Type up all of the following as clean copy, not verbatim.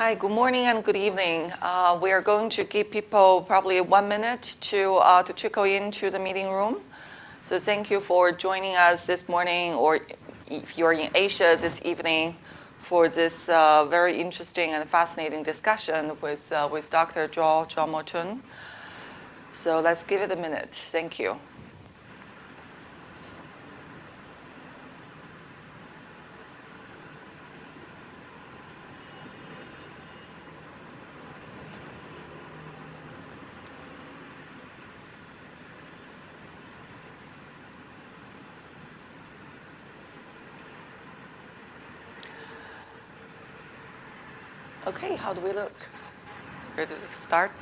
Hi, good morning and good evening. We are going to give people probably 1 minute to trickle into the meeting room. So thank you for joining us this morning, or if you're in Asia this evening, for this very interesting and fascinating discussion with Dr. Zhao Mo-chun. So let's give it a minute. Thank you. Okay, how do we look? Ready to start?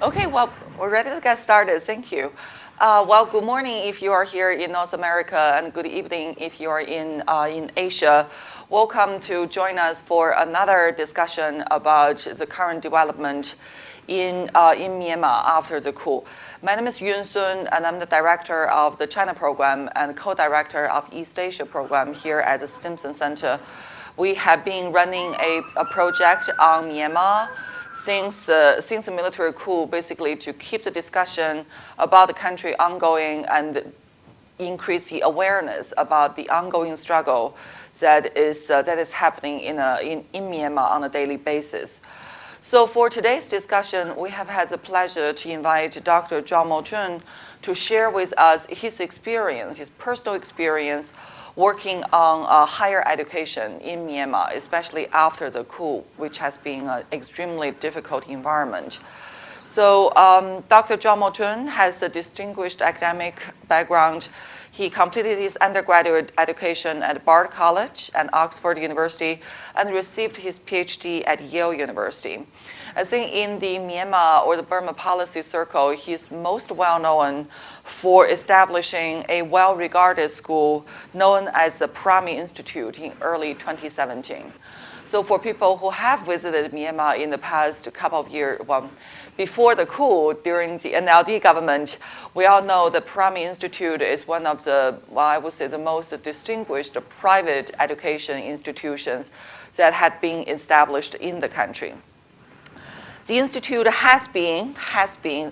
Okay, well, we're ready to get started. Thank you. Well, good morning if you are here in North America, and good evening if you are in Asia. Welcome to join us for another discussion about the current development in Myanmar after the coup. My name is Yun Sun, and I'm the director of the China program and co-director of East Asia program here at the Stimson Center. We have been running a project on Myanmar since the military coup, basically to keep the discussion about the country ongoing and increase the awareness about the ongoing struggle that is happening in Myanmar on a daily basis. So for today's discussion, we have had the pleasure to invite Dr. Zhao Mo-chun to share with us his experience, his personal experience working on higher education in Myanmar, especially after the coup, which has been an extremely difficult environment. So Dr. Zhao Mo-chun has a distinguished academic background. He completed his undergraduate education at Bard College and Oxford University and received his PhD at Yale University. I think in the Myanmar or the Burma policy circle, he's most well known for establishing a well-regarded school known as the Parami Institute in early 2017. So for people who have visited Myanmar in the past couple of years, well, before the coup, during the NLD government, we all know the Parami Institute is one of the, well, I would say the most distinguished private education institutions that had been established in the country. The Institute has been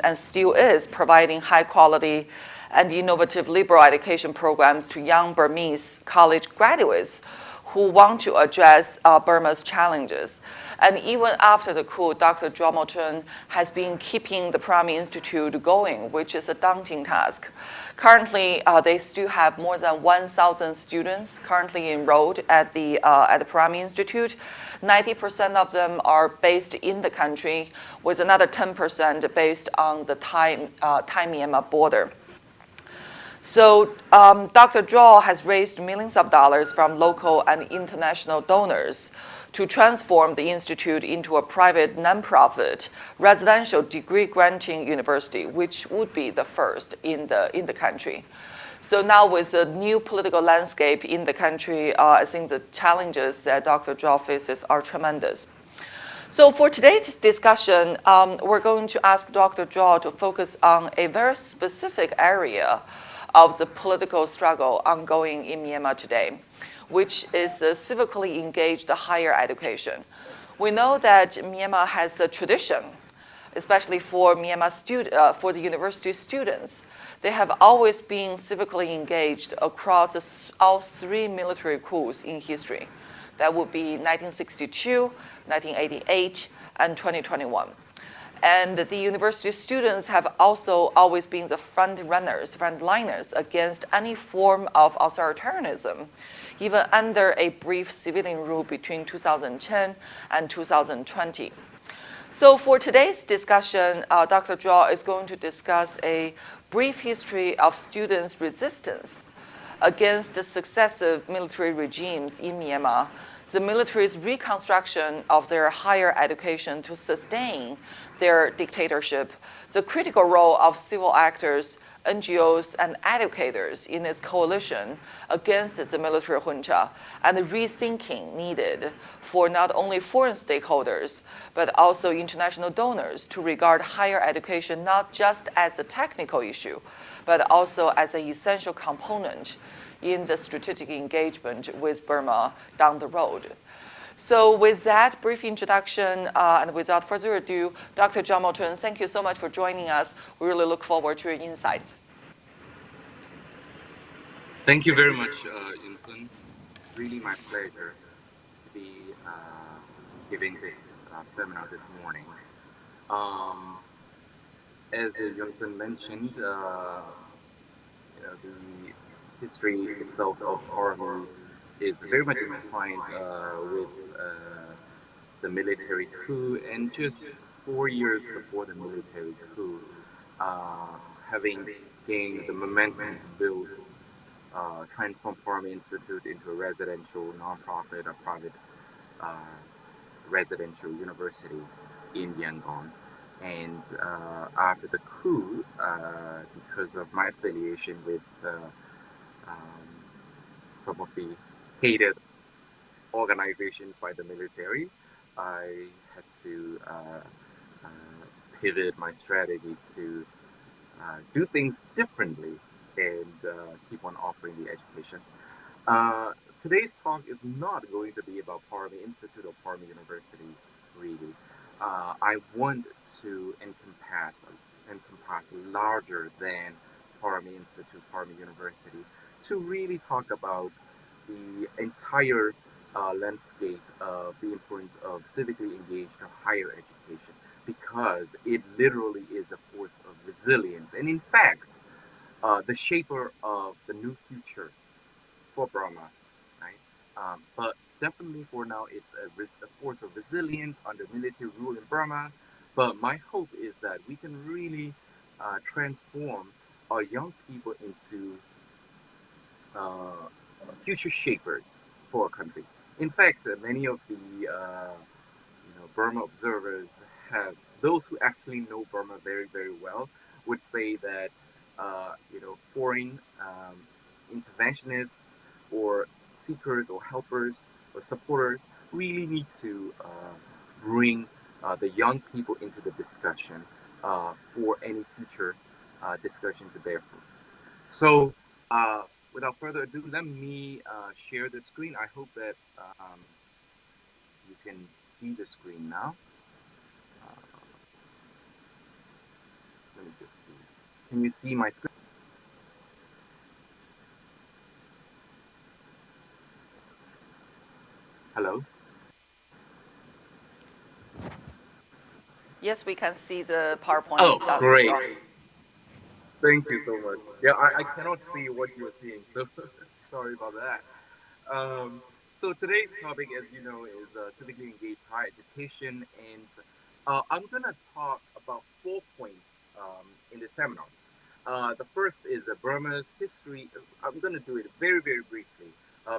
and still is providing high quality and innovative liberal education programs to young Burmese college graduates who want to address Burma's challenges. And even after the coup, Dr. Zhao Mo-chun has been keeping the Parami Institute going, which is a daunting task. Currently, they still have more than 1,000 students currently enrolled at the Parami Institute. 90% of them are based in the country, with another 10% based on the Thai-Myanmar border. So Dr. Zhao has raised millions of dollars from local and international donors to transform the institute into a private nonprofit residential degree granting university, which would be the first in the country. So now with the new political landscape in the country, I think the challenges that Dr. Zhao faces are tremendous. So for today's discussion, we're going to ask Dr. Zhao to focus on a very specific area of the political struggle ongoing in Myanmar today, which is civically engaged higher education. We know that Myanmar has a tradition, especially for for the university students. They have always been civically engaged across all three military coups in history. That would be 1962, 1988, and 2021. And the university students have also always been the frontliners against any form of authoritarianism, even under a brief civilian rule between 2010 and 2020. So for today's discussion, Dr. Zhao is going to discuss a brief history of students' resistance against the successive military regimes in Myanmar, the military's reconstruction of their higher education to sustain their dictatorship, the critical role of civil actors, NGOs, and educators in its coalition against the military junta, and the rethinking needed for not only foreign stakeholders, but also international donors to regard higher education not just as a technical issue, but also as an essential component in the strategic engagement with Burma down the road. So with that brief introduction, and without further ado, Dr. John Moulton, thank you so much for joining us. We really look forward to your insights. Thank you very much, Yunsun. Really my pleasure to be giving this seminar this morning. Um, as Yunsun mentioned, the history itself of Parvi is very much entwined with the military coup, and just 4 years before the military coup, uh, having gained the momentum to build transform Farm Institute into a residential, nonprofit, or private uh, residential university in Yangon. And after the coup, because of my affiliation with um, some of the hated organizations by the military, I had to uh, pivot my strategy to do things differently and keep on offering the education. Uh, Today's talk is not going to be about Parmi Institute or Parmi University, really. I want to encompass larger than Parmi Institute, Parmi University, to really talk about the entire landscape of the importance of civically engaged higher education, because it literally is a force of resilience, and in fact, the shaper of the new future for Burma, right? But definitely for now, it's a force of resilience under military rule in Burma. But my hope is that we can really transform our young people into uh, future shapers for our country. In fact, many of the Burma observers have those who actually know Burma very very well would say that foreign interventionists or seekers or helpers or supporters really need to bring the young people into the discussion for any future discussion to bear fruit. So, uh, without further ado, let me share the screen. I hope that you can see the screen now. Uh, Let me just see. Can you see my screen? Hello? Yes, we can see the PowerPoint, Oh, Dr. great. John. Thank you so much. Yeah, I cannot see what you're seeing, so sorry about that. Um, so today's topic, as you know, is civically engaged higher education, and I'm gonna talk about 4 points in the seminar. The first is Burma's history. I'm gonna do it very, very briefly.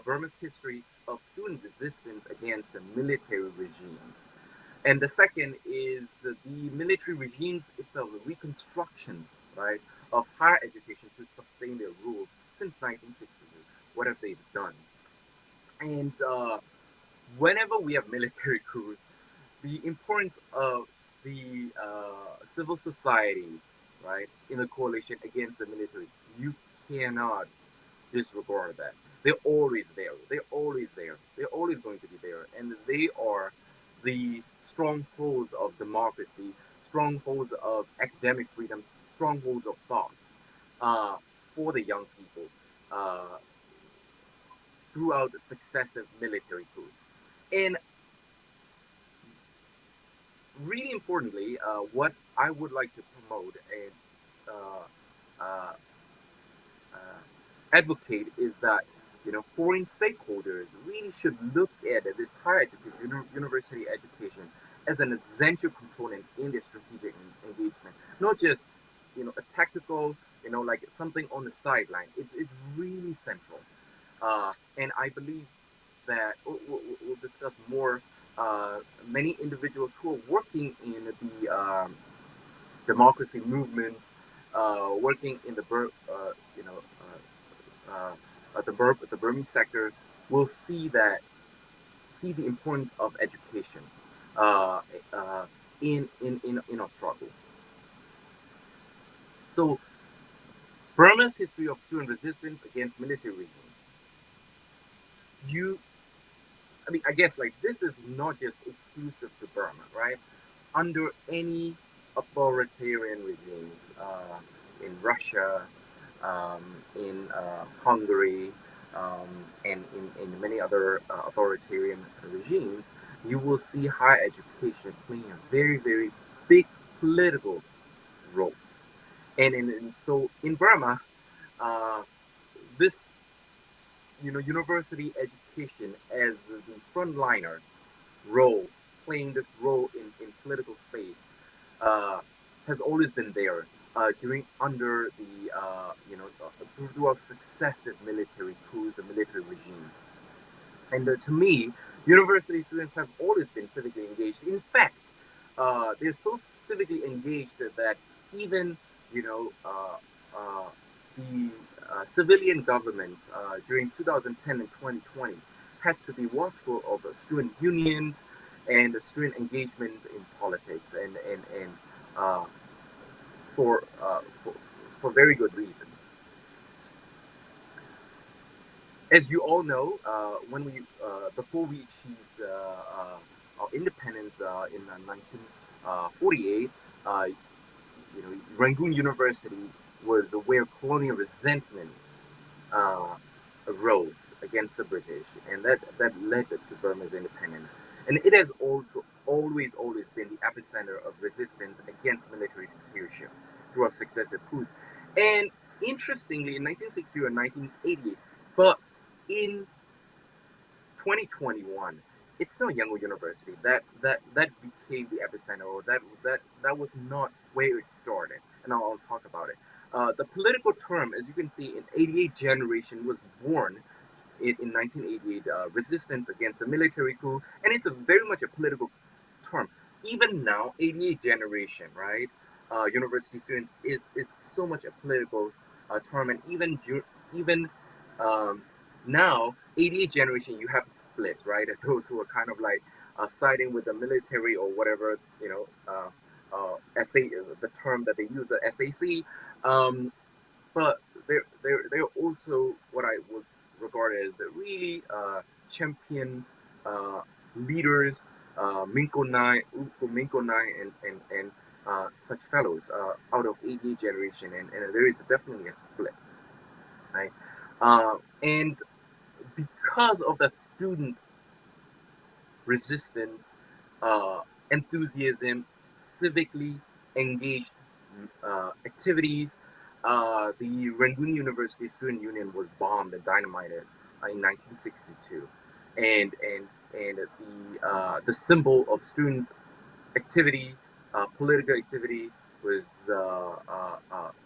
Burma's history of student resistance against the military regime. And the second is the military regimes itself, the reconstruction, right, of higher education to sustain their rule since 1960. What have they done? And whenever we have military coups, the importance of the civil society, right, in a coalition against the military, you cannot disregard that. They're always there. They're always there. They're always going to be there. And they are the strongholds of democracy, strongholds of academic freedom, strongholds of thoughts uh, for the young people uh, throughout successive military coups. And really importantly, what I would like to promote and uh, uh, uh, advocate is that foreign stakeholders really should look at this higher education, university education, as an essential component in their strategic engagement, not just a tactical, like something on the sideline. It's really central, and I believe that we'll discuss more. Many individuals who are working in the democracy movement, working in the the Burmese sector, will see the importance of education uh, uh, in our struggle. So Burma's history of student resistance against military regime. You I mean, I guess like this is not just exclusive to Burma, right? Under any authoritarian regimes, in Russia, in Hungary, and in many other authoritarian regimes, you will see higher education playing a very, very big political role. And so in Burma, uh, this university education as the frontliner role, playing this role in political space, uh, has always been there during under the throughout successive military coups and military regimes. And to me, university students have always been civically engaged. In fact, they're so civically engaged that even you know the civilian government during 2010 and 2020 had to be watchful of student unions and student engagement in politics, and uh, for, uh, for for very good reasons. As you all know, when we before we achieved our independence in 1948, Rangoon University was where colonial resentment uh, arose against the British, and that led to Burma's independence. And it has also always been the epicenter of resistance against military dictatorship throughout successive coups. And interestingly, in 1960 or 1988, but in 2021, it's not Yangon University that became the epicenter, or that was not where it started. And I'll talk about it. The political term, as you can see, in 88 generation was born in 1988, resistance against the military coup, and it's a very much a political term. Even now, 88 generation, right? University students is so much a political term, and even um, now, 88 generation, you have split, right? Those who are kind of like siding with the military or whatever, SA, the term that they use, the SAC. Um, but they're also what I would regard as the really champion uh, leaders, Minko Nai, Uko Minko Nai, and such fellows out of 88 generation, and there is definitely a split, right? And because of that student resistance, uh, enthusiasm, civically engaged activities. The Rangoon University Student Union was bombed and dynamited in 1962, and the symbol of student activity, political activity, was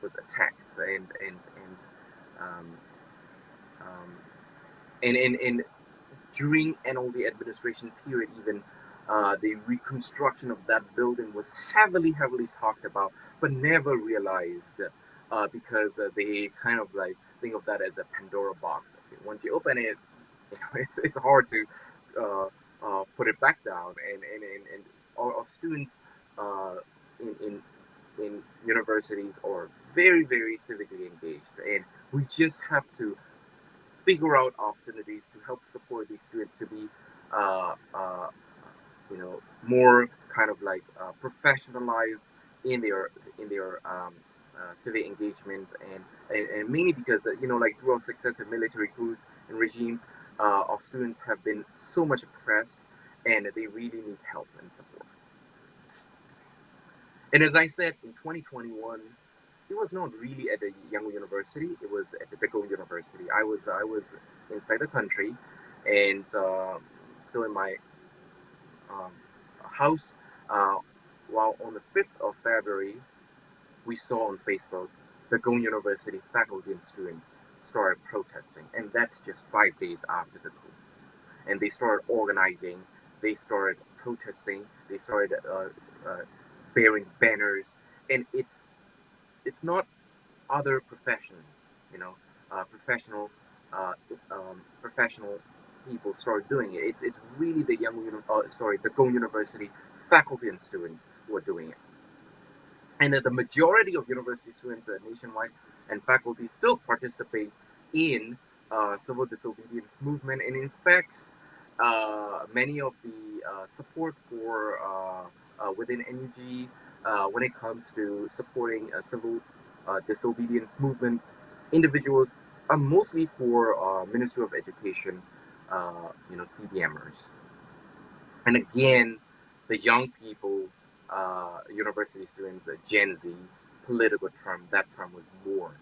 attacked, um, um, and during NLD administration period, even the reconstruction of that building was heavily talked about, but never realized because they kind of like think of that as a Pandora box. Okay, once you open it, it's hard to put it back down, and our students uh, in, in in universities are very civically engaged, and we just have to figure out opportunities to help support these students to be, uh, uh, more kind of like professionalized in their civic engagement, and mainly because like throughout successive military coups and regimes, our students have been so much oppressed, and they really need help and support. And as I said, in 2021, it was not really at the Yangon University. It was at the Dagon University. I was inside the country, and still in my um, house. Uh, while on the 5th of February, we saw on Facebook the Dagon University faculty and students started protesting, and that's just 5 days after the coup. And they started organizing. They started protesting. They started bearing banners, and it's not other professions, you know, professional people started doing it. It's really the Gong University faculty and students who are doing it, and the majority of university students nationwide and faculty still participate in civil disobedience movement, and in fact. many of the support for within energy when it comes to supporting civil disobedience movement individuals are mostly for Ministry of Education, CDMers. And again, the young people, university students, Gen Z, political term, that term was born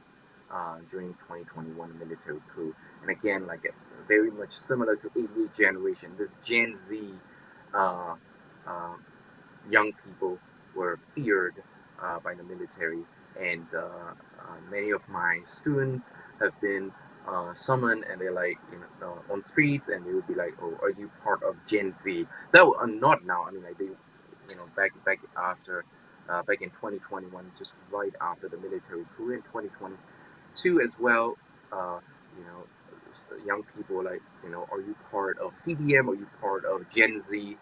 during 2021 military coup. And again, like very much similar to 88 generation, this Gen Z uh, uh, young people were feared by the military, and many of my students have been summoned, and they're like, on streets, and they would be like, "Oh, are you part of Gen Z?" That not now. I mean, like they, back after, back in 2021, just right after the military coup in 2022 as well. Uh, you know, young people like, are you part of CDM? Are you part of Gen Z?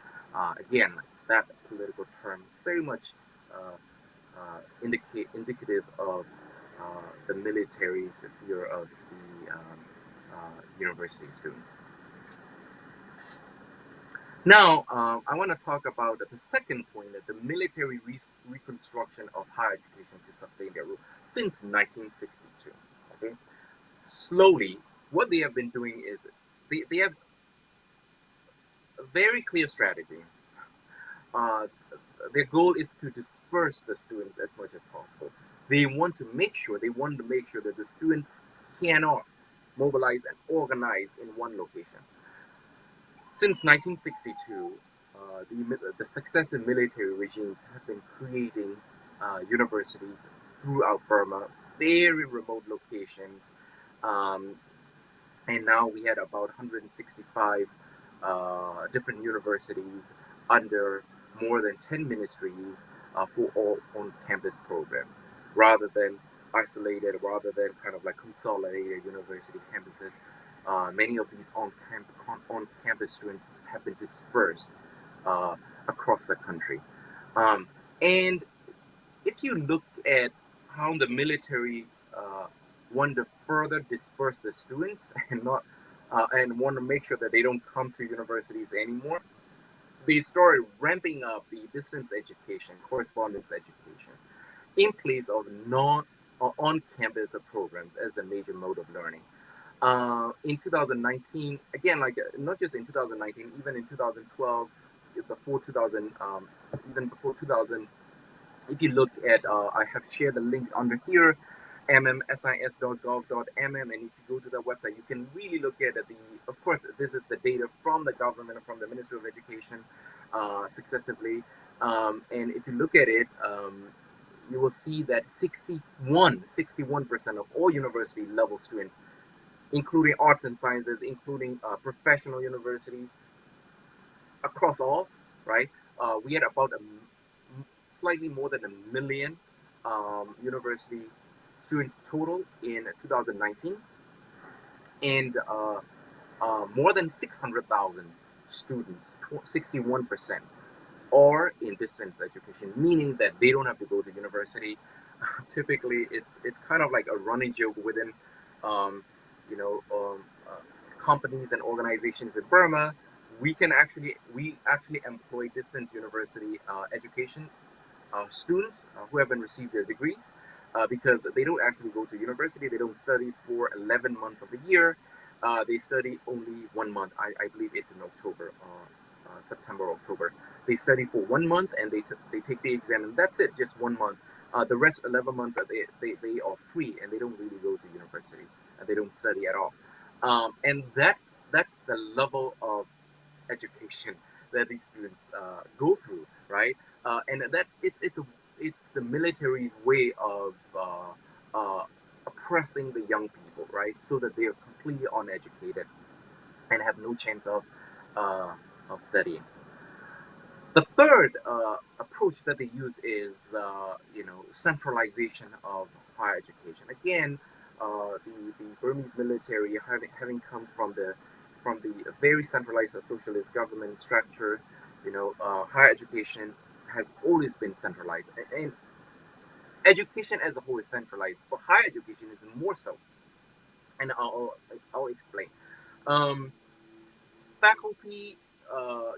Again, that political term very much indicative of the military's fear of the university students. Now, I want to talk about the second point that the military reconstruction of higher education to sustain their rule since 1962. Okay, slowly, what they have been doing is they have a very clear strategy. Uh, their goal is to disperse the students as much as possible. They want to make sure that the students cannot mobilize and organize in one location. Since 1962, the successive military regimes have been creating universities throughout Burma, very remote locations, um, and now we had about 165 different universities under more than 10 ministries for all on-campus programs, rather than isolated, rather than kind of like consolidated university campuses. Many of these on-campus students have been dispersed uh, across the country. And if you look at how the military uh, want to further disperse the students and not and want to make sure that they don't come to universities anymore, they started ramping up the distance education, correspondence education, in place of non on-campus programs as the major mode of learning. In 2019, again, like not just in 2019, even in 2012, before 2000, even before 2000, if you look at, I have shared the link under here, mmsis.gov.mm, and if you go to the website, you can really look at the, of course, this is the data from the government and from the Ministry of Education successively. And if you look at it, you will see that 61% of all university level students, including arts and sciences, including professional universities, across all, right? We had about slightly more than a million university students total in 2019, and more than 600,000 students, 61%, are in distance education, meaning that they don't have to go to university. Typically, it's kind of like a running joke within, um, you know, um, uh, companies and organizations in Burma. We actually employ distance university education students who haven't received their degrees because they don't actually go to university. They don't study for 11 months of the year. They study only 1 month. I believe it's in October, September, October. They study for 1 month and they take the exam, and that's it, just 1 month. The rest 11 months they are free and they don't really go to university and they don't study at all. And that's the level of education that these students go through, right? And it's the military's way of oppressing the young people, right? So that they are completely uneducated and have no chance uh, of studying. The third approach that they use is, centralization of higher education. Again, the Burmese military, having come from the very centralized socialist government structure, higher education has always been centralized, and education as a whole is centralized, but higher education is more so. And I'll explain. Um, faculty,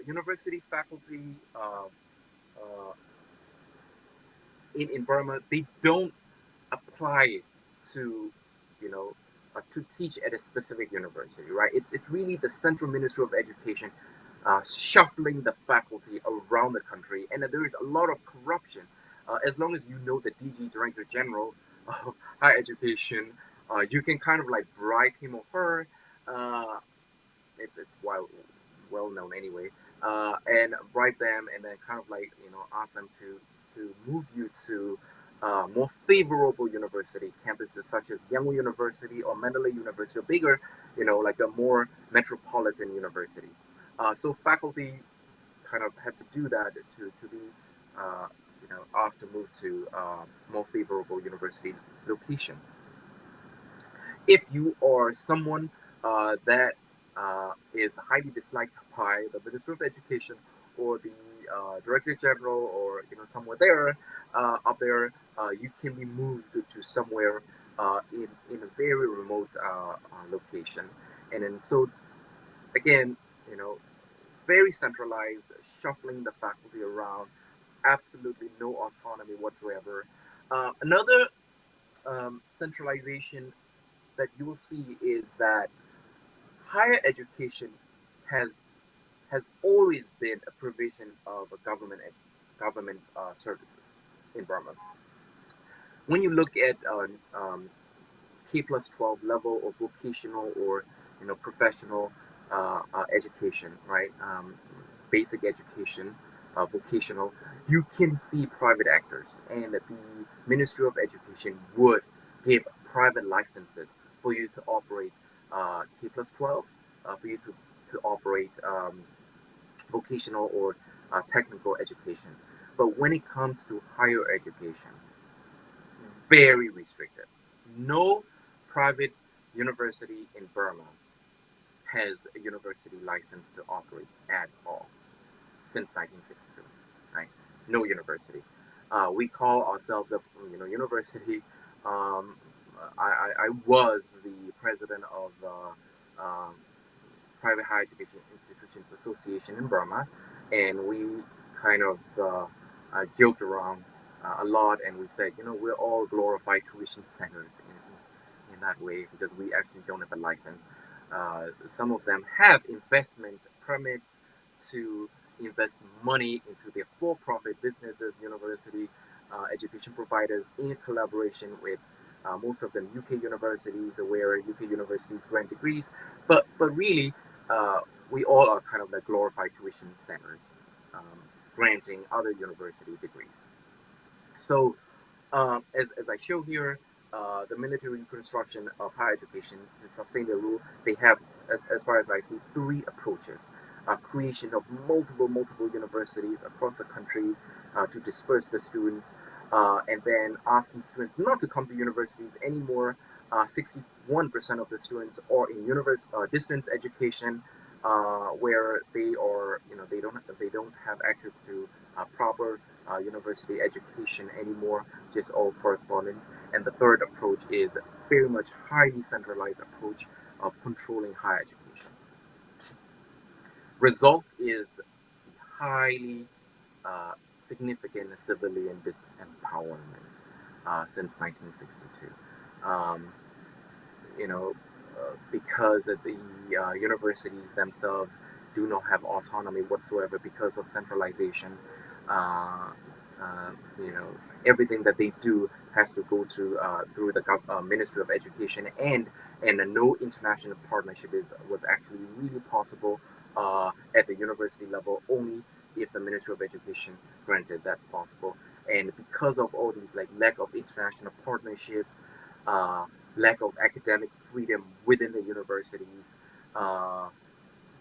university faculty uh, in Burma, they don't apply to, you know, to teach at a specific university, right? It's really the Central Ministry of Education shuffling the faculty around the country, and there is a lot of corruption. As long as you know the DG Director General of Higher Education, you can kind of like bribe him or her. Uh, it's well known anyway, and bribe them, and then kind of like ask them to move you to more favorable university campuses such as Yangon University or Mandalay University or bigger, like a more metropolitan university. So faculty kind of have to do that to be asked to move to more favorable university location. If you are someone that is highly disliked by the Minister of Education or the Director General or somewhere there up there, you can be moved to somewhere in a very remote location, and then so again, you know, very centralized, shuffling the faculty around, absolutely no autonomy whatsoever. Another centralization that you will see is that higher education has has always been a provision of a government services in Burma. When you look at K plus 12 level or vocational or professional education, right? Basic education, vocational, you can see private actors, and the Ministry of Education would give private licenses for you to operate K plus 12, for you to operate vocational or technical education. But when it comes to higher education, very restricted. No private university in Burma has a university license to operate at all since 1962, right? No university. We call ourselves a university. Um, I was the president of Private Higher Education Institutions Association in Burma, and we kind of joked around a lot, and we said, we're all glorified tuition centers in that way because we actually don't have a license. Some of them have investment permits to invest money into their for-profit businesses, university education providers in collaboration with most of them UK universities, where UK universities grant degrees. But really, uh, we all are kind of like glorified tuition centers, um, granting other university degrees. So as I show here, the military construction of higher education to sustain their rule, they have, as far as I see, three approaches. Creation of multiple universities across the country to disperse the students, and then asking students not to come to universities anymore. 61% of the students are in distance education, where they don't have access to proper university education anymore, just all correspondence. And the third approach is very much highly centralized approach of controlling higher education. Result is highly uh, significant civilian disempowerment since 1962. Um, you know, because the universities themselves do not have autonomy whatsoever because of centralization. Uh, uh, you know, everything that they do has to go through the Ministry of Education, and no international partnership was actually really possible at the university level, only if the Ministry of Education granted that possible. And because of all these like lack of international partnerships, uh, lack of academic freedom within the universities, uh,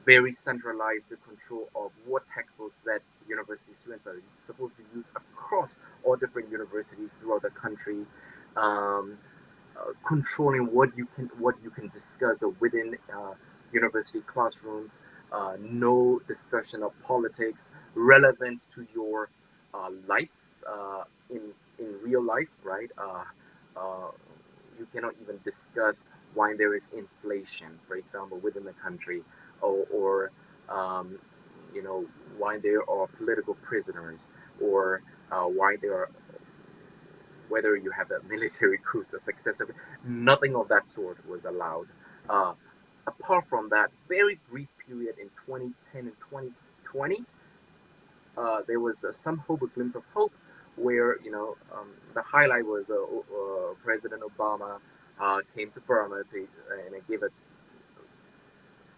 very centralized control of what textbooks that university students are supposed to use across all different universities throughout the country, um, controlling what you can discuss within university classrooms, no discussion of politics relevant to your life in real life, right? Uh, you cannot even discuss why there is inflation, for example, within the country, or um, you know, why there are political prisoners, or why there are, whether you have a military coup successive. Nothing of that sort was allowed. Uh, Apart from that very brief period in 2010 and 2020, there was some hope, a glimpse of hope, where the highlight was President Obama came to Burma and gave a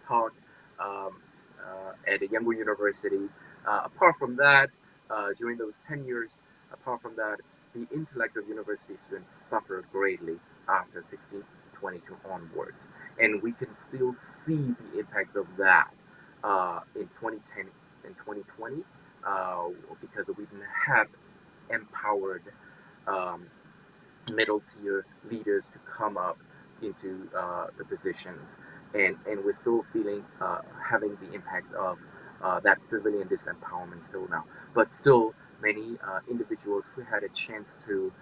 talk at a younger university. Apart from that, during those 10 years, apart from that, the intellect of university students suffered greatly after 1622 onwards. And we can still see the impacts of that in 2010 and 2020 because we didn't have empowered um, middle tier leaders to come up into the positions, and we're still feeling having the impacts of that civilian disempowerment still now. But still, many individuals who had a chance to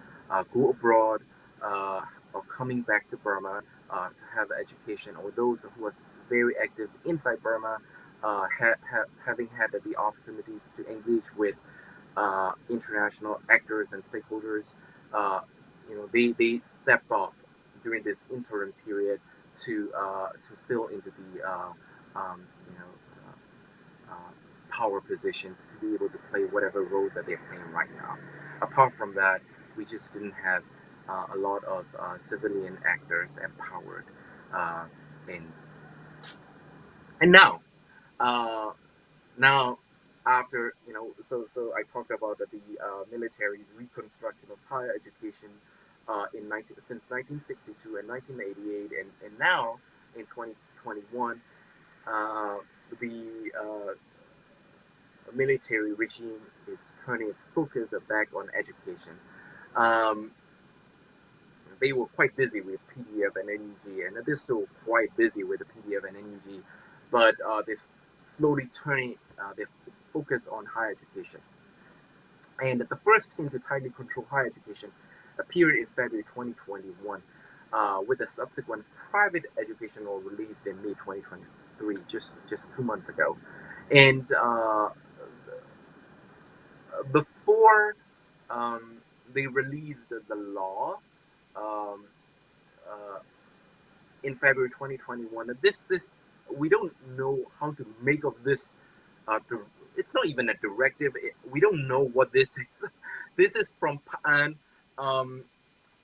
go abroad or coming back to Burma to have education, or those who are very active inside Burma, having had the opportunities to engage with international actors and stakeholders, uh, they stepped up during this interim period to fill into the um, you know power positions to be able to play whatever role that they're playing right now. Apart from that, we just didn't have a lot of civilian actors empowered, uh, and and now. Uh, Now, after so I talked about the military reconstruction of higher education since 1962 and 1988, and now in 2021, uh, the military regime is turning its focus back on education. Um, they were quite busy with PDF and NUG, and they're still quite busy with the PDF and NUG, but they're slowly turning their focus on higher education. And the first hint to tightly control higher education appeared in February 2021, with a subsequent private education law released in May 2023, just 2 months ago. And before they released the law, um, uh, in February 2021. This we don't know how to make of this. It's not even a directive. We don't know what this is. This is from um,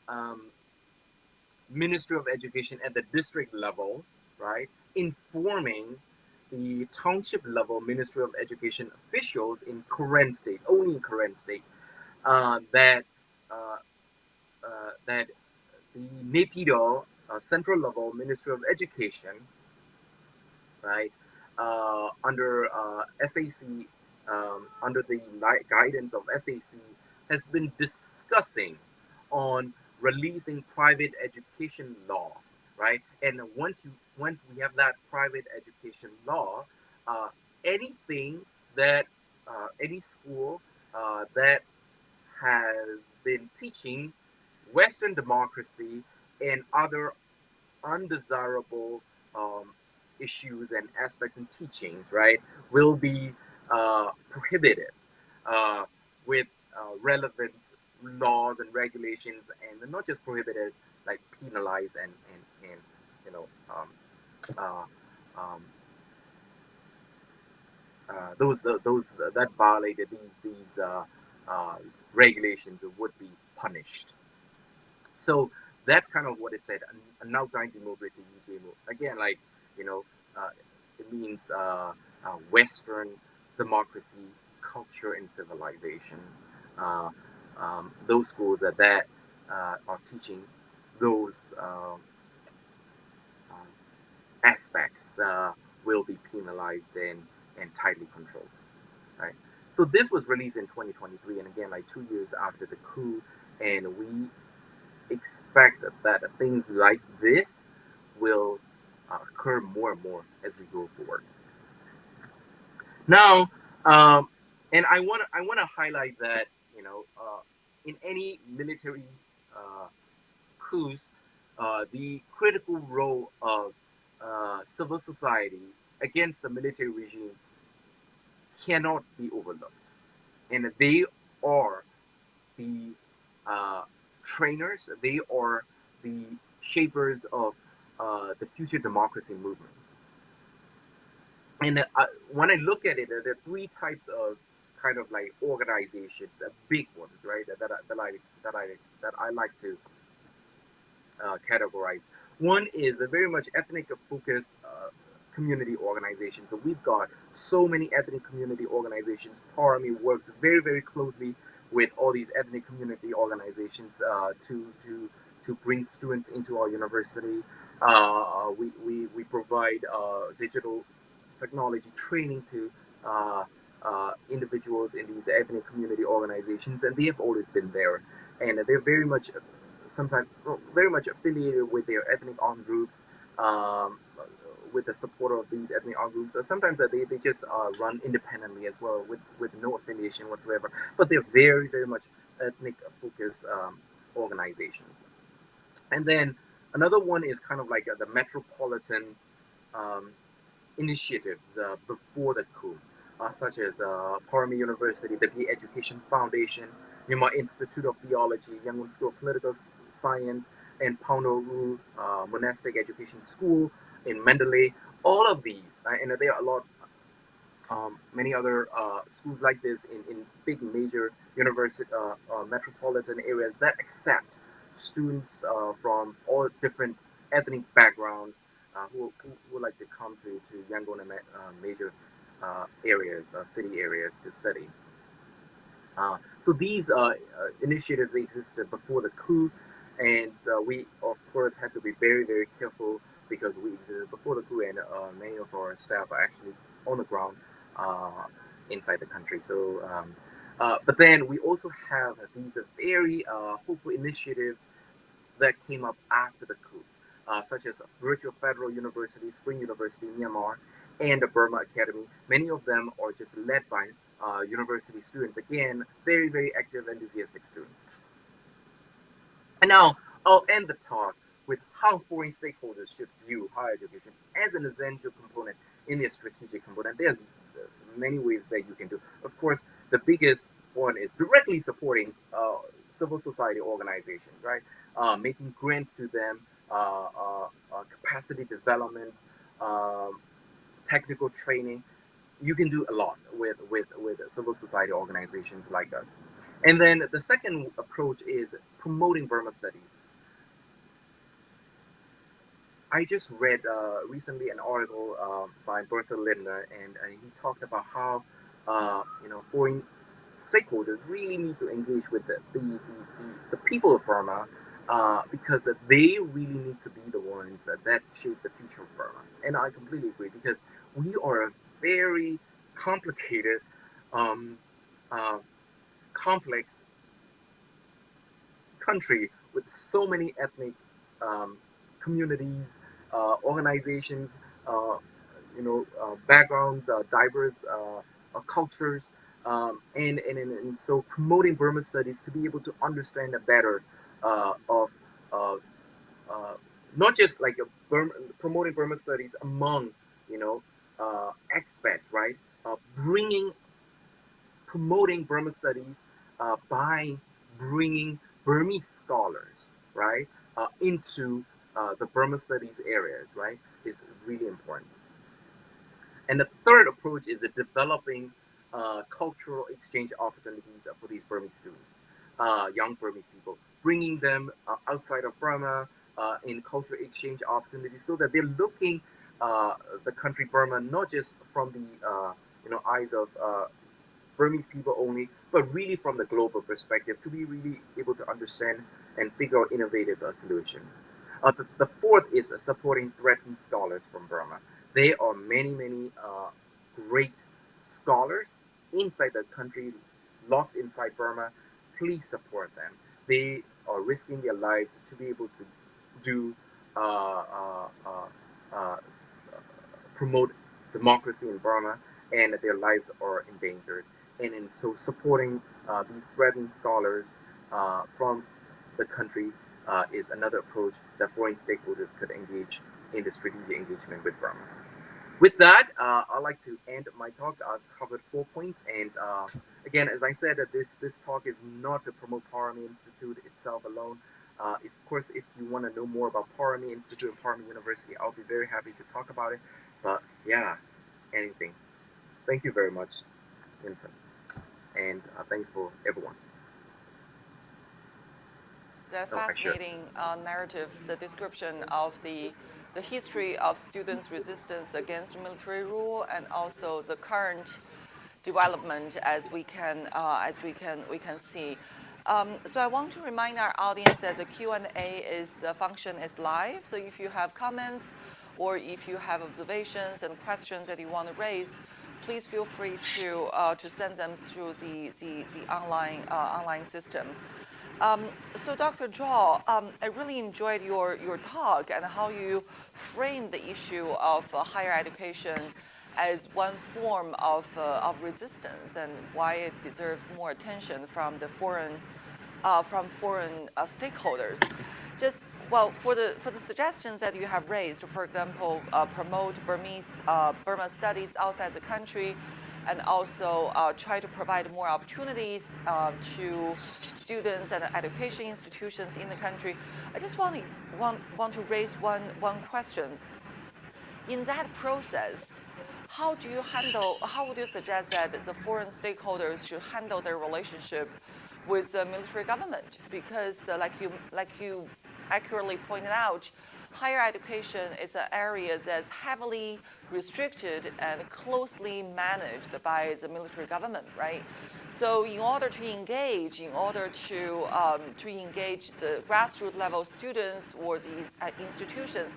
um, Ministry of Education at the district level, right? Informing the township level Ministry of Education officials in Karen State, only in Karen State, that uh, that the NAPIDO central level Ministry of Education, right, under SAC, under the guidance of SAC, has been discussing on releasing private education law, right? And once we have that private education law, uh, anything that any school that has been teaching Western democracy and other undesirable um, issues and aspects in teachings, right, will be prohibited uh, with relevant laws and regulations, and not just prohibited, like penalized and you know um, uh, um, those that violated these uh, regulations would be punished. So that's kind of what it said. And now time democracy usually again, like you know, uh, it means Western democracy, culture, and civilization. Uh, those schools that are teaching those um, aspects will be penalized and tightly controlled. Right. So this was released in 2023, and again, like 2 years after the coup, and we expect that things like this will occur more and more as we go forward. Now, um, and I want to highlight that in any military uh, coups, the critical role of civil society against the military regime cannot be overlooked. And they are the trainers, they are the shapers of the future democracy movement. And when I look at it, there are three types of kind of like organizations, big ones, right? That I like to categorized. One is a very much ethnic focused community organization. So we've got so many ethnic community organizations. Parmi works very, very closely with all these ethnic community organizations to bring students into our university. We provide digital technology training to individuals in these ethnic community organizations, and they have always been there. And they're very much sometimes very much affiliated with their ethnic armed groups, with the support of these ethnic armed groups. Sometimes they just run independently as well, with no affiliation whatsoever. But they're very, very much ethnic focused organizations. And then another one is kind of like the metropolitan um, initiatives before the coup, such as Parmi University, the Be Education Foundation, Myanmar Institute of Theology, Yangon School of Political Science, and Paunoru Monastic Education School in Mandalay. All of these, and there are a lot many other schools like this in big major university metropolitan areas that accept students from all different ethnic backgrounds who would like to come to Yangon and major areas, city areas to study. So these initiatives existed before the coup, and we of course had to be very, very careful because we existed before the coup, and many of our staff are actually on the ground uh, inside the country. But then we also have these very hopeful initiatives that came up after the coup, such as Virtual Federal University, Spring University, Myanmar, and the Burma Academy. Many of them are just led by university students. Again, very, very active, enthusiastic students. And now I'll end the talk with how foreign stakeholders should view higher education as an essential component in their strategic component. There's many ways that you can do. Of course, the biggest one is directly supporting civil society organizations, right? Making grants to them, capacity development, um, technical training. You can do a lot with civil society organizations like us. And then the second approach is promoting Burma studies. I just read recently an article by Bertha Lindner, and he talked about how foreign stakeholders really need to engage with the people of Burma because they really need to be the ones that shape the future of Burma. And I completely agree because we are a very complicated, um, uh, complex country with so many ethnic um, communities, organizations, uh, backgrounds, diverse cultures, and so promoting Burma studies to be able to understand it better of uh, uh, not just like promoting Burma studies among you know expats, right? Bringing promoting Burma studies by bringing Burmese scholars, right, into the Burma studies areas, right, is really important. And the third approach is the developing cultural exchange opportunities for these Burmese students, young Burmese people, bringing them outside of Burma in cultural exchange opportunities so that they're looking the country Burma not just from the eyes of Burmese people only, but really from the global perspective to be really able to understand and figure out innovative solutions. The fourth is supporting threatened scholars from Burma. There are many, many great scholars inside the country, locked inside Burma. Please support them. They are risking their lives to be able to do uh, uh, uh, uh, promote democracy in Burma, and their lives are endangered. And in so supporting these threatened scholars from the country is another approach that foreign stakeholders could engage in the strategic engagement with Burma. with that, I'd like to end my talk. I've covered 4 points, and again, as I said, that this talk is not to promote Parami Institute itself alone. Of course, if you want to know more about Parami Institute and Parami University, I'll be very happy to talk about it. But yeah, anything. Thank you very much, Vincent, and thanks for everyone. The Oh, I should. fascinating narrative, the description of the history of students' resistance against military rule, and also the current development as we can see. So I want to remind our audience that the Q&A function is live. So if you have comments or if you have observations and questions that you want to raise, please feel free to send them through the online system. So Dr. Zhao, I really enjoyed your talk and how you framed the issue of higher education as one form of resistance and why it deserves more attention from the foreign stakeholders. Just well, for the suggestions that you have raised, for example, promote Burma studies outside the country, and also try to provide more opportunities to students and education institutions in the country. I just want to raise one question. In that process, how would you suggest that the foreign stakeholders should handle their relationship with the military government? Because like you accurately pointed out, higher education is an area that's heavily restricted and closely managed by the military government, right? So in order to engage the grassroots level students or the institutions,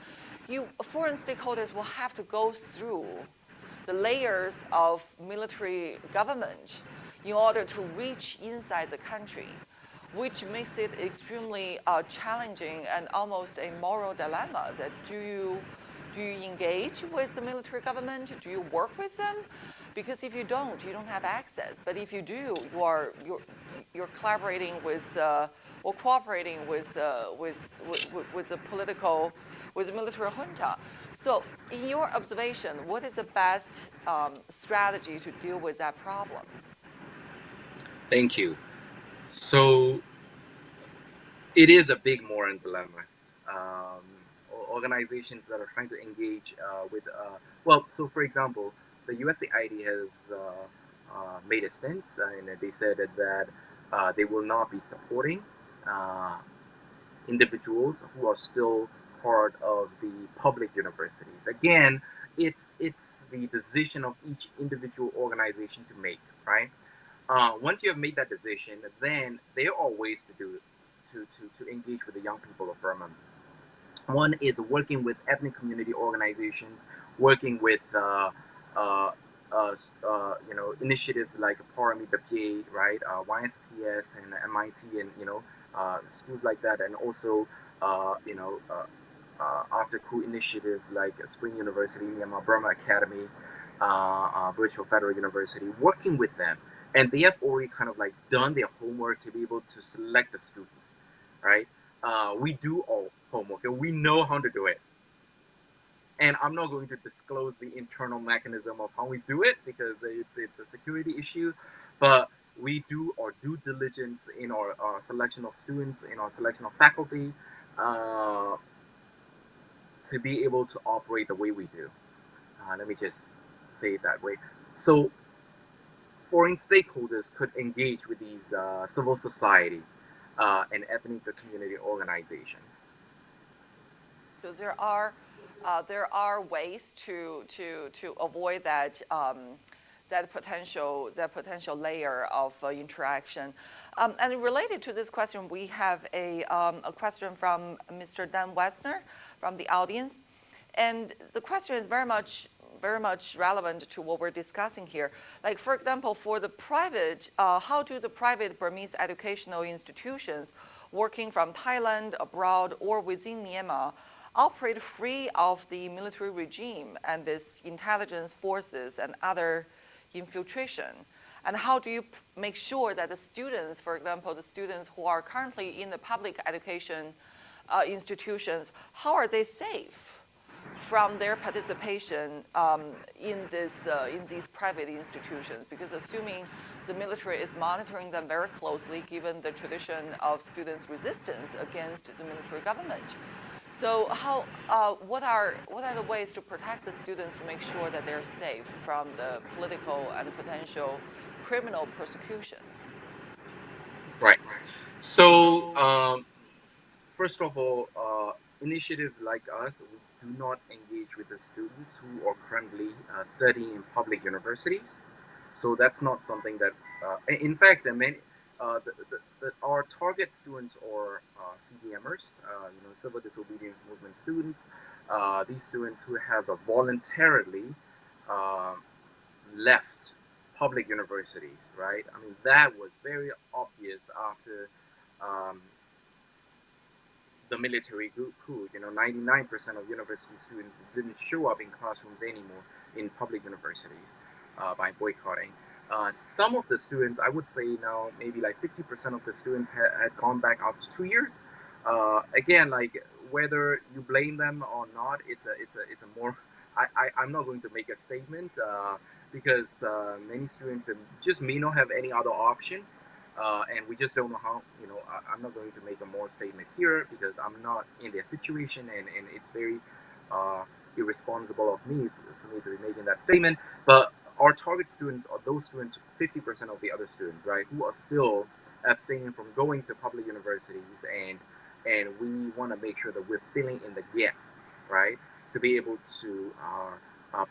foreign stakeholders will have to go through the layers of military government in order to reach inside the country, which makes it extremely challenging and almost a moral dilemma. That do you engage with the military government? Do you work with them? Because if you don't have access. But if you do, you're collaborating with or cooperating with the military junta. So, in your observation, what is the best strategy to deal with that problem? Thank you. So it is a big moral dilemma. Organizations that are trying to engage with, well, so for example, the USAID has made a stance, and they said that they will not be supporting uh, individuals who are still part of the public universities. Again, it's the decision of each individual organization to make, right? Once you have made that decision, then there are ways to do to engage with the young people of Burma. One is working with ethnic community organizations, working with initiatives like Parami Dapye, right, YSPS and MIT, and schools like that, and also after cool initiatives like Spring University, Myanmar Burma Academy, Virtual Federal University, working with them, and they have already kind of like done their homework to be able to select the students, right? We do all homework and we know how to do it. And I'm not going to disclose the internal mechanism of how we do it because it's a security issue, but we do our due diligence in our selection of students, in our selection of faculty, uh, to be able to operate the way we do. Let me just say it that way. So foreign stakeholders could engage with these civil society and ethnic community organizations. So there are ways to avoid that potential layer of interaction. And related to this question, we have a question from Mr. Dan Westner from the audience, and the question is very much relevant to what we're discussing here. Like, for example, for the private, how do the private Burmese educational institutions working from Thailand, abroad, or within Myanmar operate free of the military regime and this intelligence forces and other infiltration? And how do you make sure that the students, for example, the students who are currently in the public education institutions, how are they safe from their participation in these private institutions? Because assuming the military is monitoring them very closely, given the tradition of students' resistance against the military government. So what are the ways to protect the students to make sure that they're safe from the political and potential criminal persecutions? Right. So, first of all, initiatives like us, we do not engage with the students who are currently studying in public universities. So that's not something that, in fact, our target students are CDMers, civil disobedience movement students. These students who have voluntarily uh, left public universities, right? I mean, that was very obvious after um, the military coup. 99% of university students didn't show up in classrooms anymore in public universities by boycotting. Some of the students, I would say now, maybe like 50% of the students had gone back after 2 years. Again, like whether you blame them or not, it's a more. I'm not going to make a statement because many students just may not have any other options, and we just don't know how. I'm not going to make a more statement here because I'm not in their situation, and it's very uh, irresponsible of me for me to be making that statement. But our target students are those students, 50% of the other students, right, who are still abstaining from going to public universities, and we want to make sure that we're filling in the gap, right, to be able to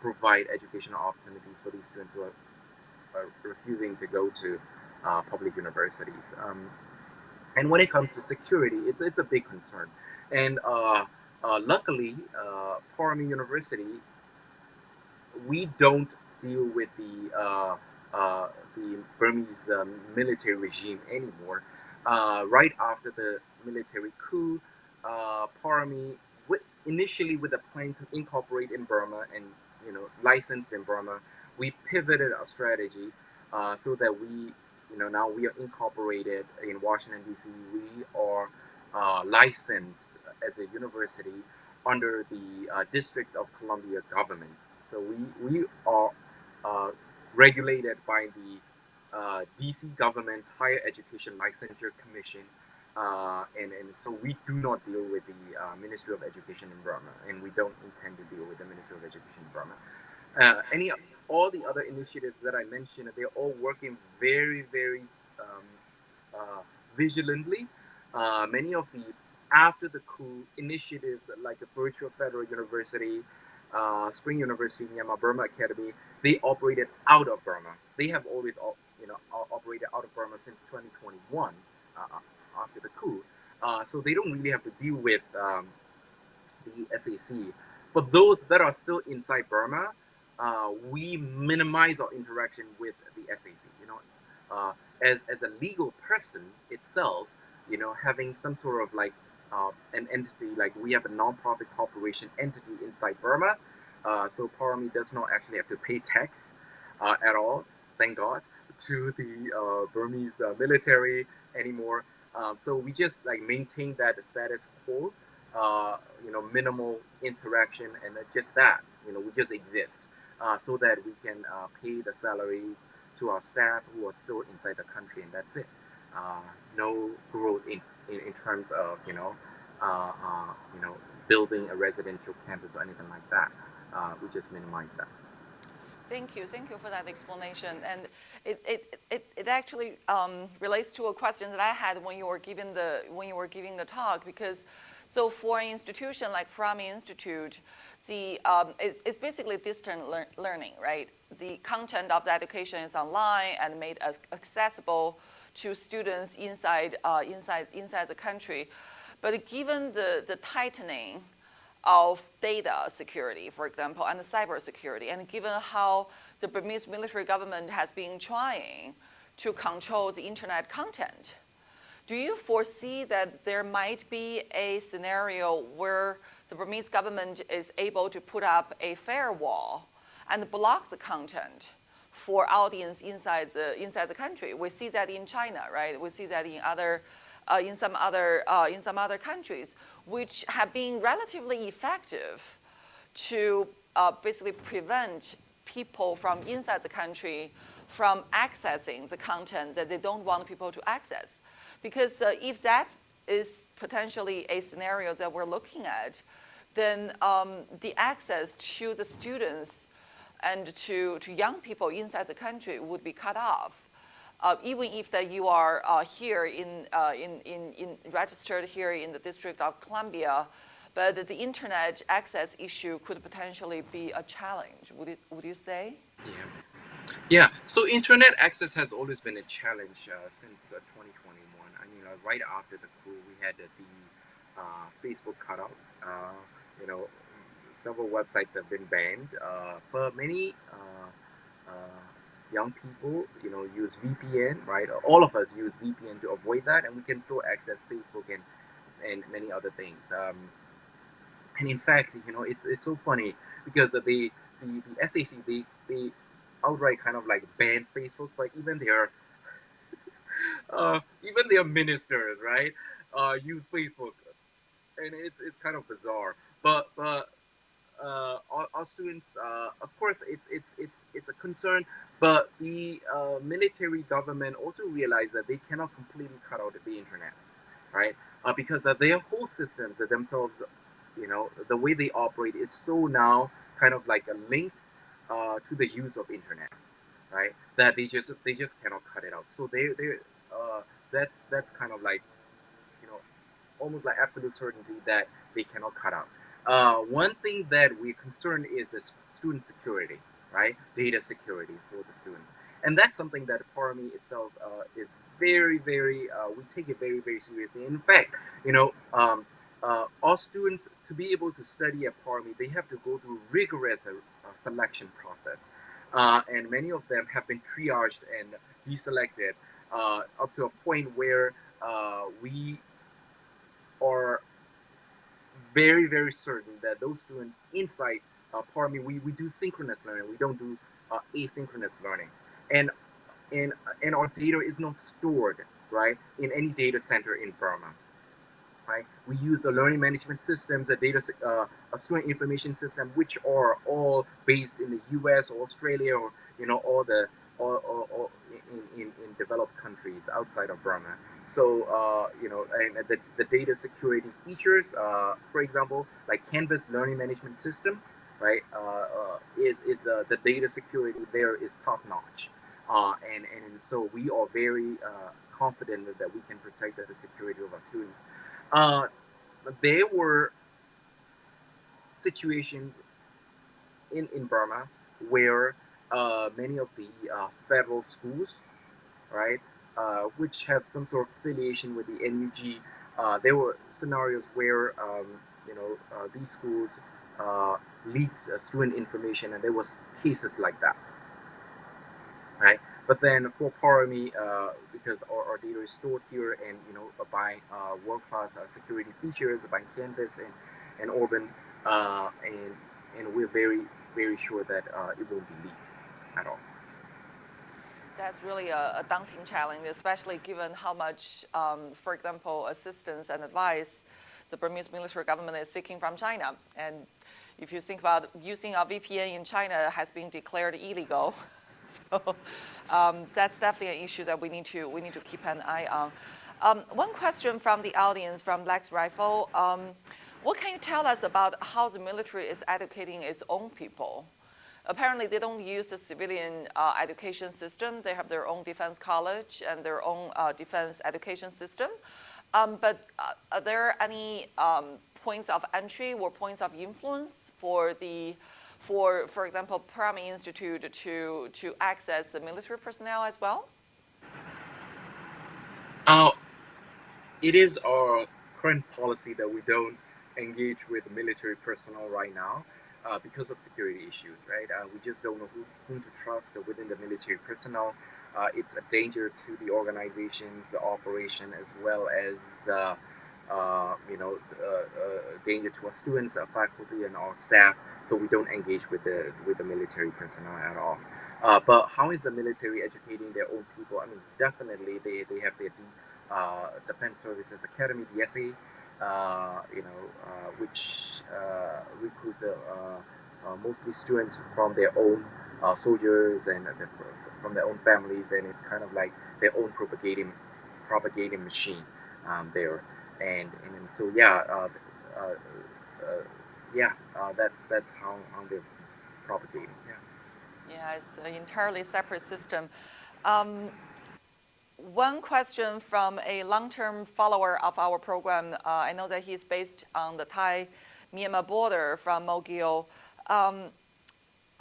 provide educational opportunities for these students who are refusing to go to public universities. And when it comes to security, it's a big concern. And luckily, Parmi University, we don't deal with the Burmese military regime anymore. Right after the military coup, Parmi, initially with a plan to incorporate in Burma and licensed in Burma, we pivoted our strategy so that now we are incorporated in Washington D.C. We are licensed as a university under the District of Columbia government. So we are uh, regulated by the DC government's Higher Education Licensure Commission, and so we do not deal with the Ministry of Education in Burma, and we don't intend to deal with the Ministry of Education in Burma. Any All the other initiatives that I mentioned, they're all working very, very um, uh, vigilantly. Many of the after the coup initiatives like the Virtual Federal University, Spring University, Myanmar Burma Academy, they operated out of Burma. They have always operated out of Burma since 2021 after the coup. So they don't really have to deal with the SAC. For those that are still inside Burma, we minimize our interaction with the SAC. As a legal person itself, having some sort of like an entity, like we have a non-profit corporation entity inside Burma, so Parami does not actually have to pay tax at all, thank God, to the Burmese military anymore. So we just like maintain that status quo, minimal interaction, and just that, we just exist so that we can pay the salaries to our staff who are still inside the country, and that's it. Uh, no growth in terms of uh, uh, you know building a residential campus or anything like that. We just minimize that. Thank you. Thank you for that explanation. And it actually relates to a question that I had when you were giving the talk, because so for an institution like Frami Institute, it's basically distant learning, right? The content of the education is online and made accessible to students inside the country. But given the tightening of data security, for example, and cyber security, and given how the Burmese military government has been trying to control the internet content, do you foresee that there might be a scenario where the Burmese government is able to put up a firewall and block the content for audience inside the country? We see that in China, right? We see that in some other countries, which have been relatively effective to basically prevent people from inside the country from accessing the content that they don't want people to access. Because if that is potentially a scenario that we're looking at, then the access to the students and to young people inside the country would be cut off. Even if that you are here in registered here in the District of Columbia, but the internet access issue could potentially be a challenge. Would you say? Yes. Yeah. So internet access has always been a challenge since 2021. I mean, right after the coup, we had the Facebook cutout. You know, several websites have been banned, but many young people, use VPN, right? All of us use VPN to avoid that, and we can still access Facebook and many other things. And in fact, it's so funny because the SAC they outright kind of like ban Facebook, but even their ministers, right, use Facebook, and it's kind of bizarre. But our students, of course, it's a concern, but the military government also realized that they cannot completely cut out the internet, right? Because their whole systems themselves, the way they operate is so now kind of like a linked to the use of internet, right? That they just cannot cut it out. So they that's kind of like, you know almost like absolute certainty that they cannot cut out. One thing that we're concerned is the student security, right? Data security for the students, and that's something that Parmi itself is very, very. We take it very, very seriously. In fact, all students to be able to study at Parmi, they have to go through rigorous selection process, and many of them have been triaged and deselected up to a point where we are very, very certain that those students inside Parmi, we do synchronous learning. We don't do asynchronous learning, and and our data is not stored, right, in any data center in Burma. Right? We use a learning management systems, a student information system, which are all based in the U.S. or Australia, or all in developed countries outside of Burma. So and the data security features, for example, like Canvas learning management system, right, is the data security there is top notch, and so we are very confident that we can protect the security of our students. Uh, there were situations in Burma where many of the federal schools, right, which have some sort of affiliation with the NUG, there were scenarios where these schools leaked student information, and there was cases like that, right? But then for Parami, because our data is stored here, and by world-class security features, by Canvas and Orban, and we're very, very sure that it won't be leaked at all. That's really a daunting challenge, especially given how much, for example, assistance and advice the Burmese military government is seeking from China. And if you think about using a VPN in China has been declared illegal, so that's definitely an issue that we need to keep an eye on. One question from the audience from Lex Rifle: what can you tell us about how the military is educating its own people? Apparently, they don't use the civilian education system. They have their own defense college and their own defense education system. But are there any points of entry or points of influence for example, Parami Institute to access the military personnel as well? Uh, it is our current policy that we don't engage with military personnel right now because of security issues, right? We just don't know whom to trust within the military personnel. It's a danger to the organization's operation, as well as danger to our students, our faculty, and our staff. So we don't engage with the military personnel at all. But how is the military educating their own people? I mean, definitely they have their Defense Services Academy, DSA, which recruit mostly students from their own soldiers and from their own families, and it's kind of like their own propagating machine there, and so uh, uh, yeah, that's how they're propagating. Yeah. Yeah, it's an entirely separate system. Um, One question from a long-term follower of our program. I know that he's based on the Thai-Myanmar border from Mogil.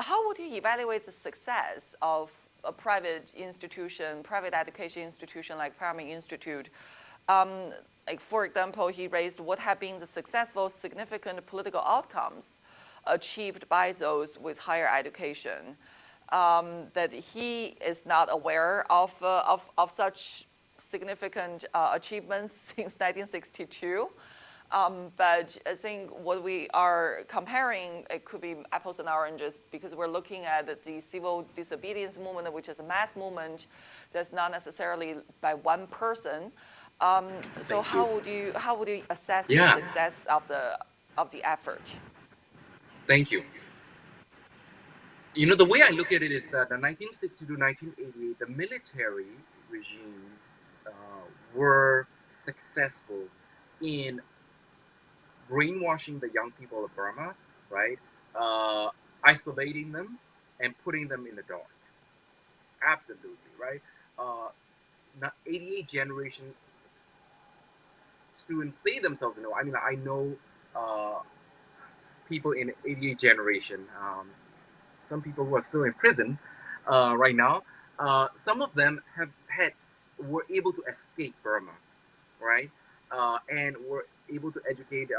How would you evaluate the success of a private institution, private education institution like Primary Institute? Like for example, he raised what have been the successful, significant political outcomes achieved by those with higher education. That he is not aware of such significant achievements since 1962. But I think what we are comparing, it could be apples and oranges because we're looking at the civil disobedience movement, which is a mass movement that's not necessarily by one person. So Thank you. how would you assess the Yeah, success of the effort? thank you. You know, the way I look at it is that the 1960 to 1988, the military regimes were successful in brainwashing the young people of Burma, right? Uh, Isolating them and putting them in the dark. Absolutely, right? Uh, 88 generation students, they themselves know. I mean, I know uh, people in 88 generation, some people who are still in prison right now. Some of them were able to escape Burma, right? And were able to educate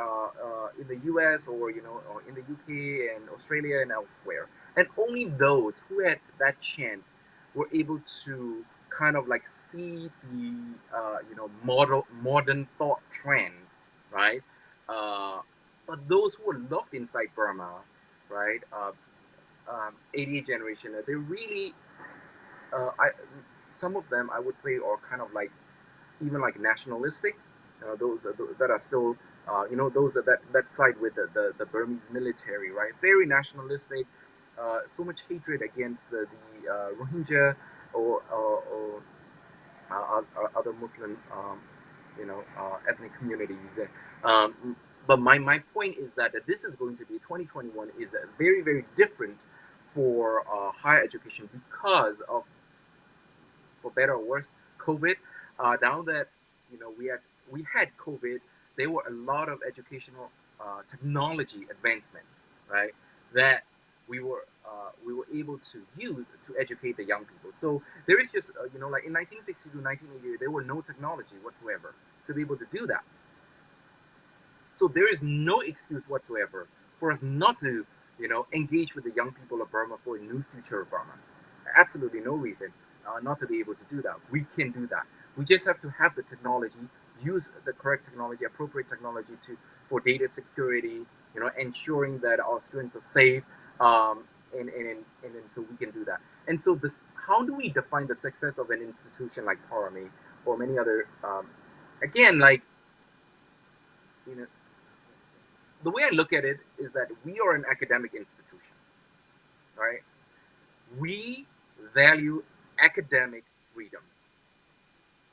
in the U.S. or or in the U.K. and Australia and elsewhere. And only those who had that chance were able to kind of like see the modern thought trends, right? Uh, but those who were locked inside Burma, right? 88 generation, they really, I, some of them I would say are kind of like even like nationalistic. Those that are still, those that side with the Burmese military, right? Very nationalistic. So much hatred against the Rohingya or other Muslim, ethnic communities. But my point is that this is going to be 2021 is very very different for higher education because of, for better or worse, COVID. Now that we had COVID, there were a lot of educational technology advancements, right? That we were able to use to educate the young people. So there is just like in 1960 to 1980, there were no technology whatsoever to be able to do that. So there is no excuse whatsoever for us not to, engage with the young people of Burma for a new future of Burma. Absolutely no reason not to be able to do that. We can do that. We just have to have the technology, use the correct technology, appropriate technology for data security, ensuring that our students are safe, and so we can do that. And so this, how do we define the success of an institution like Parami or many other? Again, like you know, the way I look at it is that we are an academic institution, right? We value academic freedom,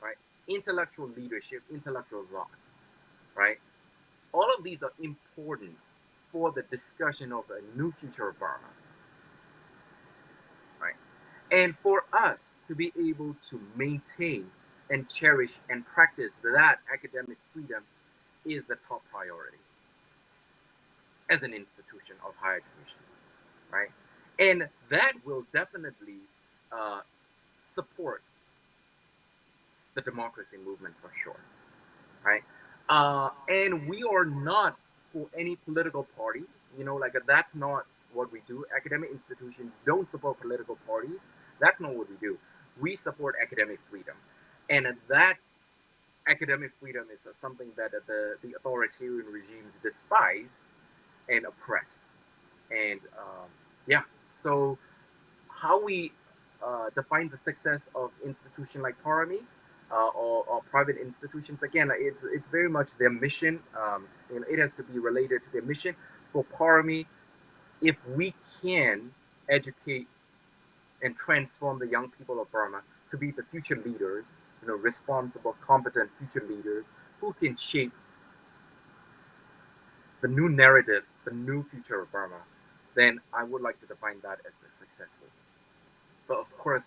right? Intellectual leadership, intellectual thought, right? All of these are important for the discussion of a new future of Burma, right? And for us to be able to maintain and cherish and practice that academic freedom is the top priority as an institution of higher education, right? And that will definitely uh, support the democracy movement for sure, right? And we are not for any political party, like that's not what we do. Academic institutions don't support political parties. That's not what we do. We support academic freedom, and that academic freedom is something that the authoritarian regimes despise and oppress. And yeah, so how we define the success of institution like Parami. or private institutions. Again, it's very much their mission. It has to be related to their mission. For part of me, if we can educate and transform the young people of Burma to be the future leaders, responsible, competent future leaders who can shape the new narrative, the new future of Burma, then I would like to define that as a successful. But of course,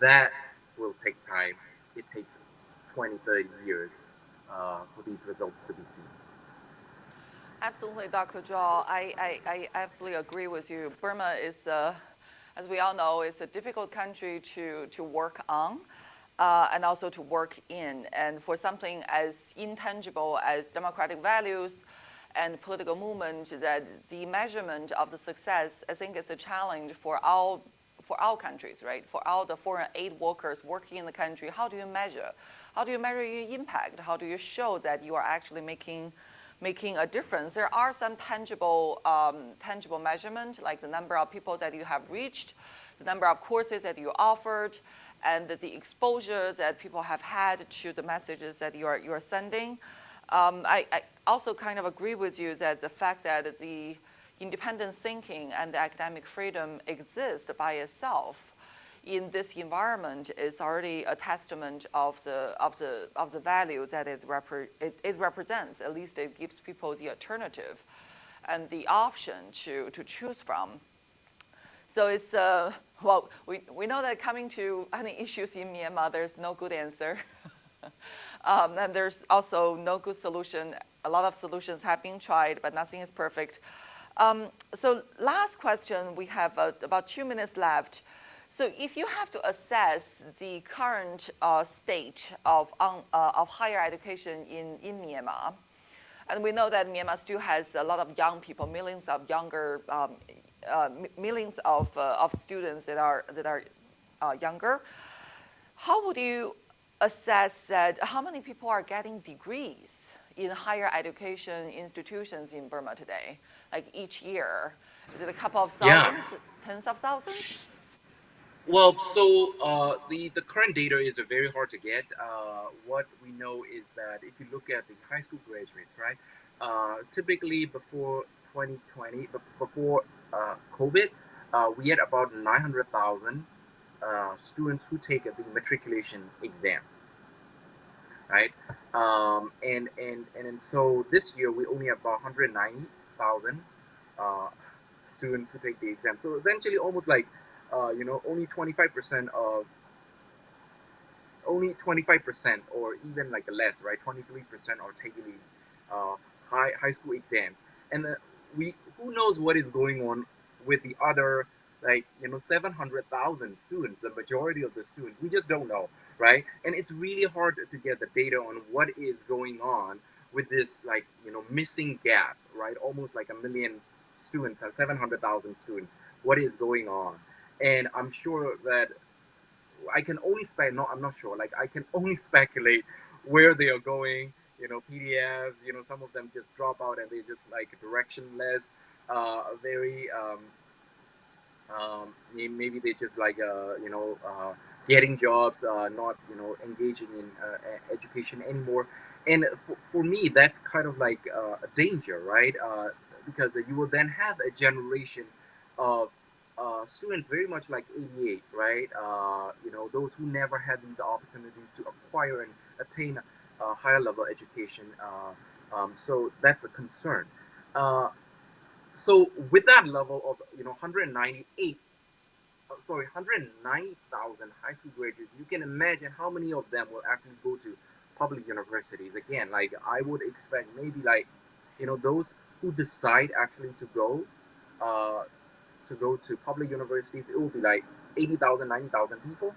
that will take time. It takes 20, 30 years for these results to be seen. Absolutely, Dr. Zhao. I absolutely agree with you. Burma is, as we all know, is a difficult country to work on and also to work in. And for something as intangible as democratic values and political movement, that the measurement of the success, I think, is a challenge for all countries, right? For all the foreign aid workers working in the country, how do you measure? How do you measure your impact? How do you show that you are actually making a difference? There are some tangible measurement, like the number of people that you have reached, the number of courses that you offered, and the exposure that people have had to the messages that you are sending. I also kind of agree with you that the fact that the independent thinking and the academic freedom exist by itself in this environment is already a testament of the value that it represents. At least it gives people the alternative and the option to choose from. So it's well, we know that coming to any issues in Myanmar, there's no good answer. And there's also no good solution. A lot of solutions have been tried, but nothing is perfect. So last question, we have about 2 minutes left. So if you have to assess the current state of higher education in Myanmar, and we know that Myanmar still has a lot of young people, millions of students that are younger. How would you assess that? How many people are getting degrees in higher education institutions in Burma today, like each year? Is it a couple of Yeah. thousands, tens of thousands? Well, so the current data is very hard to get. What we know is that if you look at the high school graduates, right, typically before 2020, before COVID, we had about 900,000 students who take the matriculation exam, right? And so this year we only have about 190,000 uh, students who take the exam. So essentially, almost like only 25% of only 25% or even like less, right? 23% are taking the high school exams, and we who knows what is going on with the other 700,000 students, the majority of the students, we just don't know, right? And it's really hard to get the data on what is going on with this missing gap, right? Almost like a million students, 700,000 students. What is going on? And I'm sure that I can only no, I'm not sure. Like I can only speculate where they are going. PDFs. Some of them just drop out and they just like directionless. Very maybe they just getting jobs, not engaging in education anymore. And for me, that's kind of like a danger, right? Because you will then have a generation of students very much like 88, right? Those who never had these opportunities to acquire and attain a higher level education. So that's a concern. Uh, so with that level of 198 sorry 190,000 high school graduates, you can imagine how many of them will actually go to public universities. Again, like I would expect maybe like those who decide actually uh, to go to public universities, it will be like 80,000, 90,000 people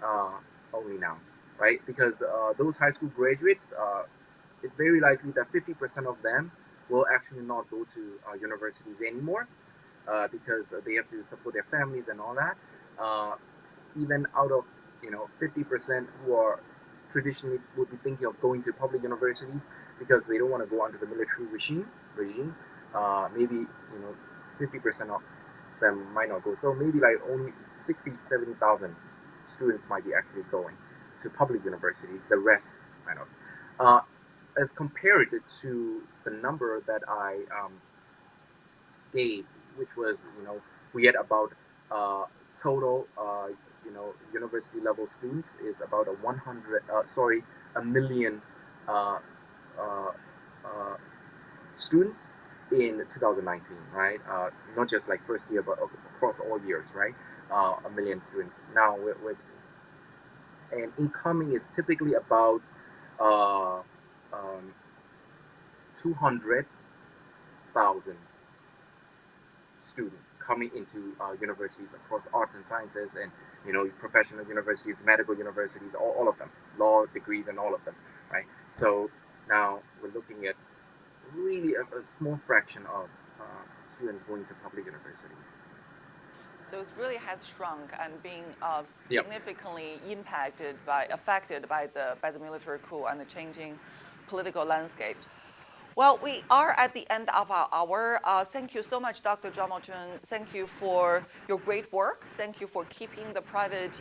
uh, only now, right? Because those high school graduates, it's very likely that 50% of them will actually not go to universities anymore because they have to support their families and all that. Uh, Even out of 50% who are traditionally would be thinking of going to public universities because they don't want to go under the military regime. Maybe 50% of them might not go. So maybe like only 60, 70,000 students might be actually going. to public universities. The rest kind of. As compared to the number that I gave, which was, we had about total, university level students is about a million uh, uh, uh, students in 2019, right? Not just like first year, but across all years, right? A million students. Now, and incoming is typically about uh, um, 200,000 students coming into universities across arts and sciences and professional universities, medical universities, all of them, law degrees and all of them, right? So now we're looking at really a small fraction of students going to public universities. So it really has shrunk and being Yep. significantly affected by the military coup and the changing political landscape. Well, we are at the end of our hour. Thank you so much, Dr. Jomoton. Thank you for your great work. Thank you for keeping the private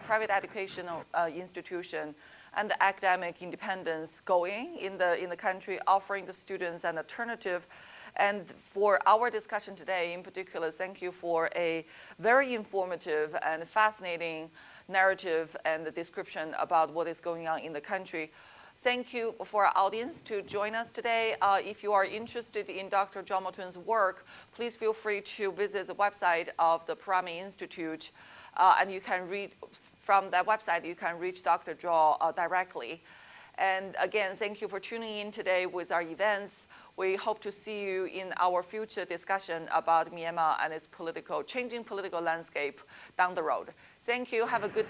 private educational institution and the academic independence going in the country, offering the students an alternative. And for our discussion today in particular, thank you for a very informative and fascinating narrative and the description about what is going on in the country. Thank you for our audience to join us today. If you are interested in Dr. Jomoton's work, please feel free to visit the website of the Parami Institute, and you can read from that website. You can reach Dr. Jo directly. And again, thank you for tuning in today with our events. We hope to see you in our future discussion about Myanmar and its changing political landscape down the road. Thank you. Have a good